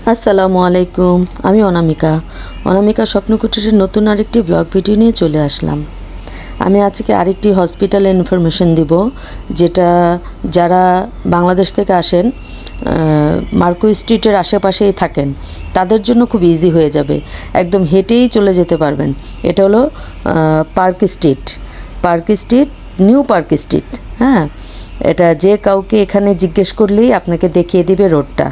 আসসালামু আলাইকুম। আমি অনামিকা স্বপ্নকুটিরের নতুন আরেকটি ব্লগ ভিডিও নিয়ে চলে আসলাম। আমি আজকে আরেকটি হসপিটালের ইনফরমেশন দিব, যেটা যারা বাংলাদেশ থেকে আসেন, মার্কো স্ট্রিটের আশেপাশেই থাকেন, তাদের জন্য খুব ইজি হয়ে যাবে। একদম হেঁটেই চলে যেতে পারবেন। এটা হলো park street, new park street. হ্যাঁ, এটা যে কাউকে এখানে জিজ্ঞেস করলেই আপনাকে দেখিয়ে দিবে রোডটা।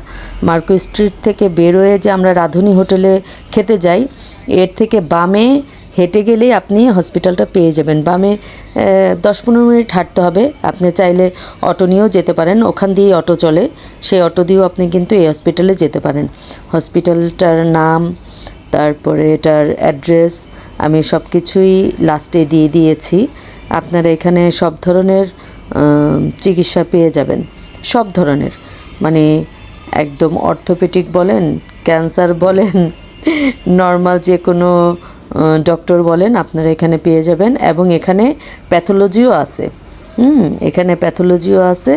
মার্কো স্ট্রিট থেকে বেরোয় যে আমরা রাঁধুনি হোটেলে খেতে যাই, এর থেকে বামে হেঁটে গেলেই আপনি হসপিটালটা পেয়ে যাবেন। বামে 10-15 মিনিট হাঁটতে হবে। আপনি চাইলে অটো নিয়েও যেতে পারেন, ওখান দিয়েই অটো চলে, সেই অটো দিয়েও আপনি কিন্তু এই হসপিটালে যেতে পারেন। হসপিটালটার নাম, তারপরে এটার অ্যাড্রেস আমি সব কিছুই লাস্টে দিয়ে দিয়েছি। আপনারা এখানে সব ধরনের চিকিৎসা পেয়ে যাবেন, সব ধরনের, মানে একদম অর্থোপেডিক বলেন, ক্যান্সার বলেন, নর্মাল যে কোনো ডক্টর বলেন, আপনারা এখানে পেয়ে যাবেন। এবং এখানে প্যাথোলজিও আছে। এখানে প্যাথোলজিও আছে,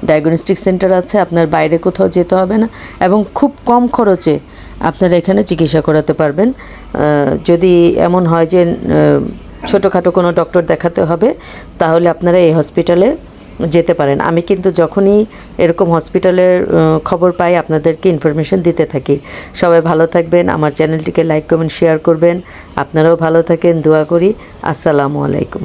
ডায়াগনস্টিক সেন্টার আছে, আপনার বাইরে কোথাও যেতে হবে না, এবং খুব কম খরচে আপনারা এখানে চিকিৎসা করাতে পারবেন। যদি এমন হয় যে ছোটোখাটো কোনো ডক্টর দেখাতে হবে, তাহলে আপনারা এই হসপিটালে যেতে পারেন। আমি কিন্তু যখনই এরকম হসপিটালের খবর পাই আপনাদেরকে ইনফরমেশন দিতে থাকি। সবাই ভালো থাকবেন, আমার চ্যানেলটিকে লাইক কমেন্ট শেয়ার করবেন। আপনারাও ভালো থাকেন, দোয়া করি। আসসালামু আলাইকুম।